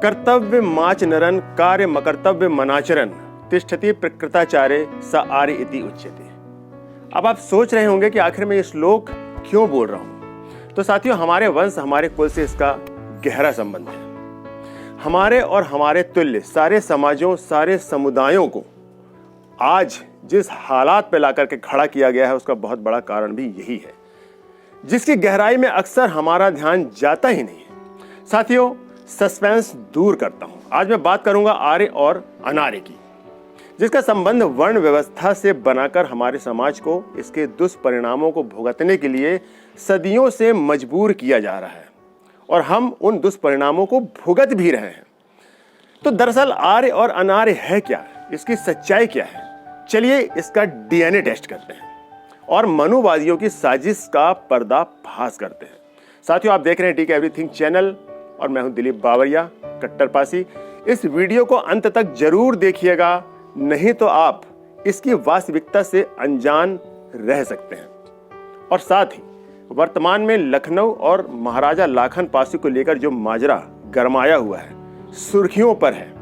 कर्तव्य माच नरन कार्य मकर्तव्य मनाचरन तिष्ठति प्रकृताचार्य स आर्य इति उच्यते। अब आप सोच रहे होंगे कि आखिर में ये श्लोक क्यों बोल रहा हूं। तो साथियों, हमारे वंश हमारे कुल से इसका गहरा संबंध है। हमारे और हमारे तुल्य सारे समाजों, सारे समुदायों को आज जिस हालात पे लाकर के खड़ा किया गया है, उसका बहुत बड़ा कारण भी यही है, जिसकी गहराई में अक्सर हमारा ध्यान जाता ही नहीं है। साथियों, सस्पेंस दूर करता हूं। आज मैं बात करूंगा आर्य और अनार्य की, जिसका संबंध वर्ण व्यवस्था से बनाकर हमारे समाज को इसके दुष्परिणामों को भुगतने के लिए सदियों से मजबूर किया जा रहा है, और हम उन दुष्परिणामों को भुगत भी रहे हैं। तो दरअसल आर्य और अनार्य है क्या, इसकी सच्चाई क्या है? चलिए इसका डीएनए टेस्ट करते हैं और मनुवादियों की साजिश का पर्दाफाश करते हैं। साथियों, आप देख रहे हैं टीके एवरीथिंग चैनल और मैं हूं दिलीप बावरिया, कट्टरपासी। इस वीडियो को अंत तक जरूर देखिएगा, नहीं तो आप इसकी वास्तविकता से अनजान रह सकते हैं। और साथ ही वर्तमान में लखनऊ और महाराजा लाखन पासी को लेकर जो माजरा गरमाया हुआ है, सुर्खियों पर है,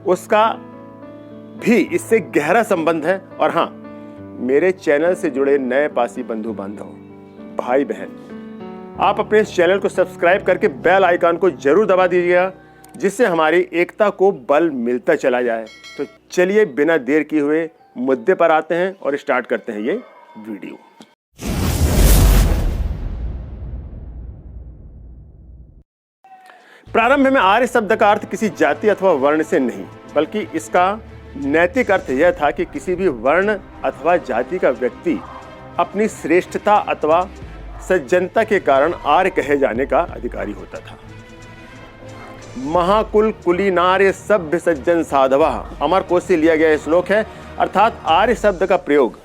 उसका भी इससे गहरा संबंध है। और हाँ, मेरे चैनल से जुड़े नए पासी बंधु बांधव, भाई बहन, आप अपने इस चैनल को सब्सक्राइब करके बेल आइकन को जरूर दबा दीजिएगा, जिससे हमारी एकता को बल मिलता चला जाए। तो चलिए बिना देर किए हुए मुद्दे पर आते हैं और स्टार्ट करते हैं ये वीडियो। प्रारंभ में आर्य शब्द का अर्थ किसी जाति अथवा वर्ण से नहीं, बल्कि इसका नैतिक अर्थ यह था कि किसी भी वर्ण अथवा जाति का व्यक्ति अपनी श्रेष्ठता अथवा सज्जनता के कारण आर्य कहे जाने का अधिकारी होता था। महाकुल कुलीनार्य सभ्य सज्जन साधवा, अमर कोश से लिया गया श्लोक है। अर्थात आर्य शब्द का प्रयोग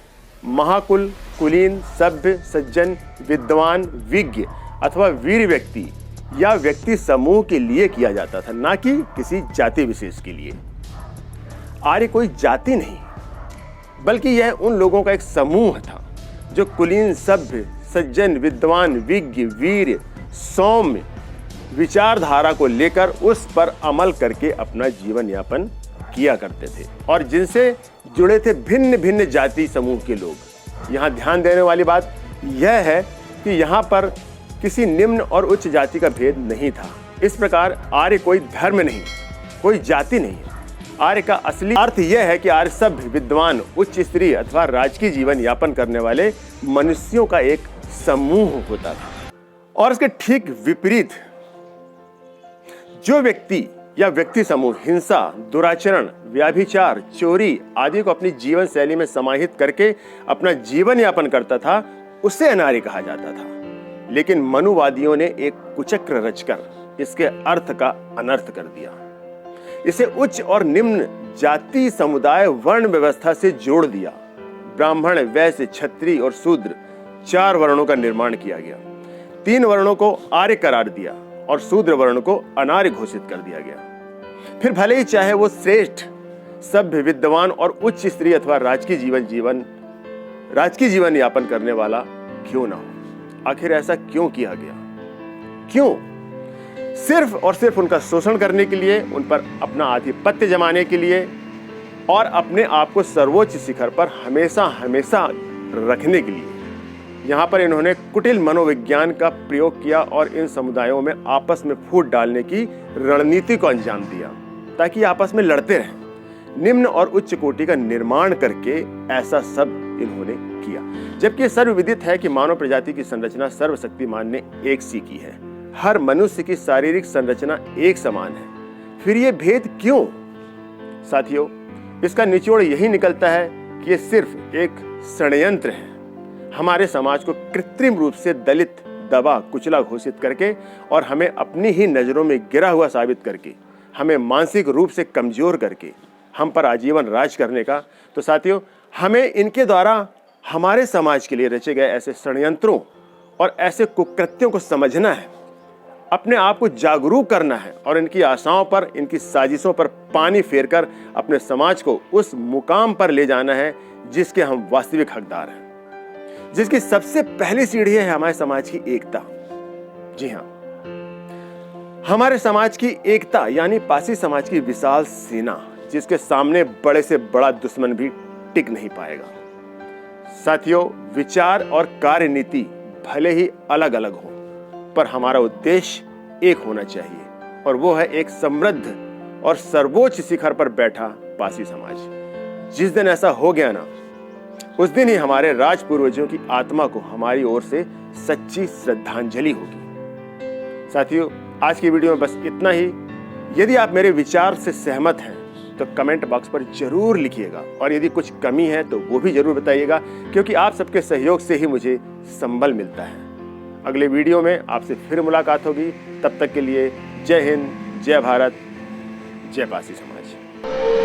महाकुल, कुलीन, सभ्य, सज्जन, विद्वान, विज्ञ अथवा वीर व्यक्ति या व्यक्ति समूह के लिए किया जाता था, ना कि किसी जाति विशेष के लिए। आर्य कोई जाति नहीं, बल्कि यह उन लोगों का एक समूह था जो कुलीन, सभ्य, सज्जन, विद्वान, विज्ञ, वीर, सौम्य विचारधारा को लेकर उस पर अमल करके अपना जीवन यापन किया करते थे, और जिनसे जुड़े थे भिन्न भिन्न जाति समूह के लोग। यहाँ ध्यान देने वाली बात यह है कि यहाँ पर किसी निम्न और उच्च जाति का भेद नहीं था। इस प्रकार आर्य कोई धर्म नहीं, कोई जाति नहीं। आर्य का असली अर्थ यह है कि आर्य सभ्य, विद्वान, उच्च स्त्री अथवा राजकीय जीवन यापन करने वाले मनुष्यों का एक समूह होता था। और इसके ठीक विपरीत जो व्यक्ति या व्यक्ति समूह हिंसा, दुराचरण, व्याभिचार, चोरी आदि को अपनी जीवन शैली में समाहित करके अपना जीवन यापन करता था, उसे अनार्य कहा जाता था। लेकिन मनुवादियों ने एक कुचक्र रचकर इसके अर्थ का अनर्थ कर दिया। इसे उच्च और निम्न जाति, समुदाय, वर्ण व्यवस्था से जोड़ दिया। ब्राह्मण, वैश्य, क्षत्रिय और शूद्र 4 वर्णों का निर्माण किया गया। 3 वर्णों को आर्य करार दिया और शूद्र वर्ण को अनार्य घोषित कर दिया गया। फिर भले ही चाहे वो श्रेष्ठ, सभ्य, विद्वान और उच्च स्त्री अथवा राजकीय जीवन यापन करने वाला क्यों ना हो। आखिर ऐसा क्यों किया गया? क्यों? सिर्फ और सिर्फ उनका शोषण करने के लिए, उन पर अपना आधिपत्य जमाने के लिए और अपने आप को सर्वोच्च शिखर पर हमेशा हमेशा रखने के लिए। यहाँ पर इन्होंने कुटिल मनोविज्ञान का प्रयोग किया और इन समुदायों में आपस में फूट डालने की रणनीति को अंजाम दिया, ताकि आपस में लड़ते रहें। निम्न और उच्च कोटि का निर्माण करके ऐसा सब इन्होंने किया, जबकि सर्वविदित है कि मानव प्रजाति की संरचना सर्वशक्तिमान ने एक सी की है। हर मनुष्य की शारीरिक संरचना एक समान है। फिर ये भेद क्यों? साथियों, इसका निचोड़ यही निकलता है कि ये सिर्फ एक षड्यंत्र है, हमारे समाज को कृत्रिम रूप से दलित, दबा, कुचला घोषित करके और हमें अपनी ही नजरों में गिरा हुआ साबित करके, हमें मानसिक रूप से कमजोर करके हम पर आजीवन राज करने का। तो साथियों, हमें इनके द्वारा हमारे समाज के लिए रचे गए ऐसे षड्यंत्रों और ऐसे कुकृत्यों को समझना है, अपने आप को जागरूक करना है और इनकी आशाओं पर, इनकी साजिशों पर पानी फेरकर अपने समाज को उस मुकाम पर ले जाना है जिसके हम वास्तविक हकदार हैं। जिसकी सबसे पहली सीढ़ी है हमारे समाज की एकता। जी हाँ, हमारे समाज की एकता यानी पारसी समाज की विशाल सेना, जिसके सामने बड़े से बड़ा दुश्मन भी टिक नहीं पाएगा। साथियों, विचार और कार्यनीति भले ही अलग अलग हो, पर हमारा उद्देश्य एक होना चाहिए, और वो है एक समृद्ध और सर्वोच्च शिखर पर बैठा पारसी समाज। जिस दिन ऐसा हो गया ना, उस दिन ही हमारे राज पूर्वजों की आत्मा को हमारी ओर से सच्ची श्रद्धांजलि होगी। साथियों, आज की वीडियो में बस इतना ही। यदि आप मेरे विचार से सहमत हैं तो कमेंट बॉक्स पर जरूर लिखिएगा, और यदि कुछ कमी है तो वो भी जरूर बताइएगा, क्योंकि आप सबके सहयोग से ही मुझे संबल मिलता है। अगले वीडियो में आपसे फिर मुलाकात होगी। तब तक के लिए जय हिंद, जय भारत, जय पारसी समाज।